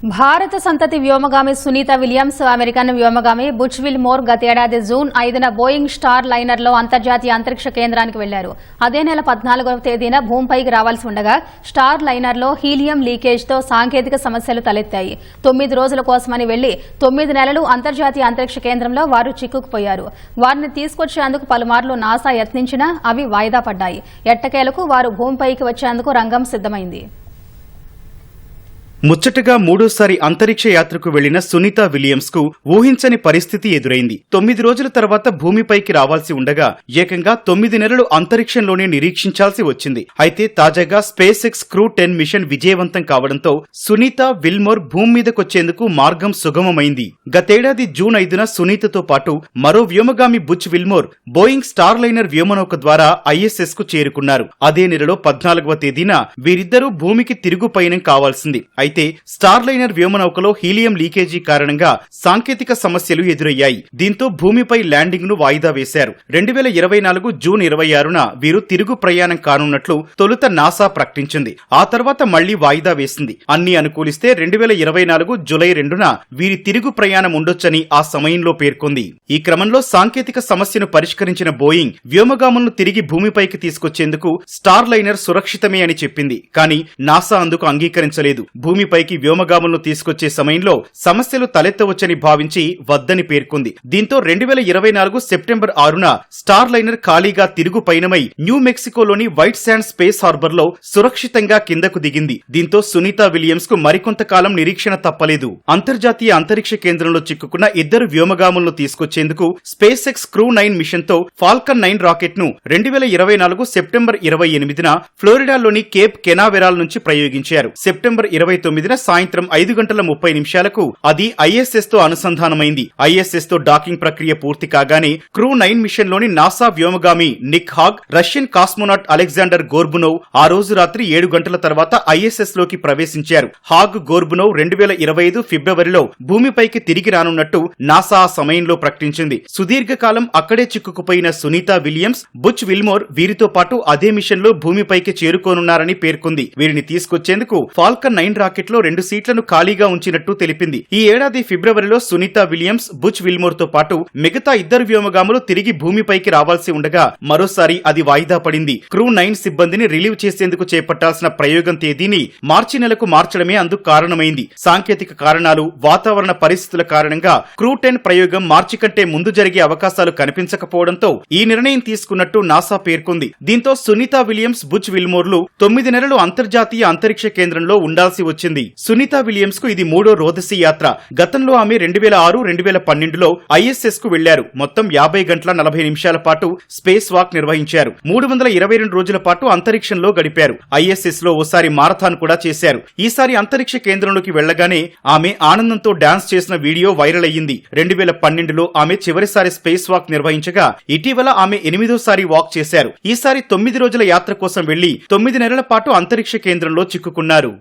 భారత సంతతి వ్యోమగామి సునీత విలియమ్స్, అమెరికన్ వ్యోమగామి బుచ్ విల్మోర్ గతేడాది జూన్ 5న బోయింగ్ స్టార్ లైనర్లో అంతర్జాతీయ అంతరిక్ష కేంద్రానికి వెళ్లారు. అదే నెల 14వ తేదీన భూమిపైకి రావాల్సి ఉండగా స్టార్ లైనర్లో హీలియం లీకేజ్తో సాంకేతిక సమస్యలు తలెత్తాయి. 9 రోజుల కోసమని వెళ్లి 9 నెలలు అంతర్జాతీయ అంతరిక్ష కేంద్రంలో వారు చిక్కుకుపోయారు. వారిని తీసుకొచ్చేందుకు పలుమార్లు నాసా యత్నించినా అవి వాయిదా పడ్డాయి. ఎట్టకేలకు వారు భూమిపైకి వచ్చేందుకు రంగం సిద్దమైంది. ముచ్చటగా మూడోసారి అంతరిక్ష యాత్రకు వెళ్లిన సునీత విలియమ్స్ కు ఊహించని పరిస్థితి ఎదురైంది. 9 రోజుల తర్వాత భూమిపైకి రావాల్సి ఉండగా ఏకంగా 9 నెలలు అంతరిక్షంలోనే నిరీక్షించాల్సి వచ్చింది. అయితే తాజాగా స్పేస్ ఎక్స్ క్రూ 10 మిషన్ విజయవంతం కావడంతో సునీత విల్మోర్ భూమి మీదకొచ్చేందుకు మార్గం సుగమమైంది. గతేడాది జూన్ 5న సునీతతో పాటు మరో వ్యోమగామి Butch Wilmore Boeing Starliner వ్యోమనౌక ద్వారా ISS కు చేరుకున్నారు. అదే నెలలో 14వ తేదీన వీరిద్దరూ భూమికి తిరుగు పయనం కావాల్సింది. అయితే స్టార్ లైనర్ వ్యోమనౌకలో హీలియం లీకేజీ కారణంగా సాంకేతిక సమస్యలు ఎదురయ్యాయి. దీంతో భూమిపై ల్యాండింగ్ ను వాయిదా వేశారు. 2024 జూన్ 26న వీరు తిరుగు ప్రయాణం కానున్నట్లు తొలుత నాసా ప్రకటించింది. ఆ తర్వాత మళ్లీ వాయిదా వేసింది. అన్ని అనుకూలిస్తే 2024 జూలై 2న వీరి తిరుగు ప్రయాణం ఉండొచ్చని ఆ సమయంలో పేర్కొంది. ఈ క్రమంలో సాంకేతిక సమస్యను పరిష్కరించిన బోయింగ్ వ్యోమగాములను తిరిగి భూమిపైకి తీసుకొచ్చేందుకు స్టార్ లైనర్ సురక్షితమే అని చెప్పింది. కానీ నాసా అందుకు అంగీకరించలేదు. భూమిపైకి వ్యోమగాములను తీసుకొచ్చే సమయంలో సమస్యలు తలెత్తవచ్చని భావించి వద్దని పేర్కొంది. దీంతో 2024 సెప్టెంబర్ 6న స్టార్ లైనర్ ఖాళీగా తిరుగు పయనమై న్యూ మెక్సికోలోని వైట్ శాండ్ స్పేస్ హార్బర్ లో సురక్షితంగా కిందకు దిగింది. దీంతో సునీత విలియమ్స్ కు మరికొంతకాలం నిరీక్షణ తప్పలేదు. అంతర్జాతీయ అంతరిక్ష కేంద్రంలో చిక్కుకున్న 2 వ్యోమగాములను తీసుకొచ్చేందుకు స్పేస్ ఎక్స్ క్రూ 9 మిషన్ తో ఫాల్కన్ 9 రాకెట్ ను 2024 సెప్టెంబర్ 28న ఫ్లోరిడాలోని కేప్ కెనావెరాల్ నుంచి ప్రయోగించారు. సెప్టెంబర్ 29న సాయంత్రం 5:30 అది ISS తో అనుసంధానమైంది. ISS తో డాకింగ్ ప్రక్రియ పూర్తి కాగానే క్రూ 9 మిషన్ లోని నాసా వ్యోమగామి Nick Hague, Russian cosmonaut Alexander Gorbunov ఆ రోజు రాత్రి 7 గంటల తర్వాత ISS లోకి ప్రవేశించారు. హాగ్, గోర్బునోవ్ 2025 ఫిబ్రవరిలో భూమిపైకి తిరిగి రానున్నట్టు నాసా ఆ సమయంలో ప్రకటించింది. సుదీర్ఘకాలం అక్కడే చిక్కుకుపోయిన సునీత విలియమ్స్, బుచ్ విల్మోర్ వీరితో పాటు అదే మిషన్ లో భూమిపైకి చేరుకోనున్నారని పేర్కొంది. వీరిని తీసుకొచ్చేందుకు ఫాల్కన్ 9 రాకెట్ లో 2 సీట్లను ఖాళీగా ఉంచినట్టు తెలిపింది. ఈ ఏడాది ఫిబ్రవరిలో సునీత విలియమ్స్, బుచ్ విల్మోర్ తో పాటు మిగతా 2 వ్యోమగాములు తిరిగి భూమిపైకి రావాల్సి ఉండగా మరోసారి అది వాయిదా పడింది. క్రూ 9 సిబ్బందిని రిలీవ్ చేసేందుకు చేపట్టాల్సిన ప్రయోగం తేదీని మార్చి నెలకు మార్చడమే అందుకు కారణమైంది. సాంకేతిక కారణాలు, వాతావరణ పరిస్థితుల కారణంగా క్రూ 10 ప్రయోగం మార్చి కంటే ముందు జరిగే అవకాశాలు కనిపించకపోవడంతో ఈ నిర్ణయం తీసుకున్నట్టు నాసా పేర్కొంది. దీంతో సునీత విలియమ్స్, బుచ్ విల్మోర్లు 9 నెలలు అంతర్జాతీయ అంతరిక్ష కేంద్రంలో ఉండాల్సి వచ్చింది. సునీత విలియమ్స్ కు ఇది 3వ రోదసీ యాత్ర. గతంలో ఆమె 2006, 2012లో ISS కు వెళ్లారు. మొత్తం 50 గంటల 40 నిమిషాల పాటు స్పేస్ వాక్ నిర్వహించారు. 322 రోజుల పాటు అంతరిక్షంలో గడిపారు. ISS లో ఓసారి మారథాన్ కూడా చేశారు. ఈసారి అంతరిక్ష కేంద్రంలోకి వెళ్లగానే ఆమె ఆనందంతో డాన్స్ చేసిన వీడియో వైరల్ అయ్యింది. 2012లో ఆమె చివరిసారి స్పేస్ వాక్ నిర్వహించగా ఇటీవల ఆమె 8వసారి వాక్ చేశారు. ఈసారి 9 రోజుల యాత్ర కోసం వెళ్లి 9 నెలల పాటు అంతరిక్ష కేంద్రంలో చిక్కుకున్నారు.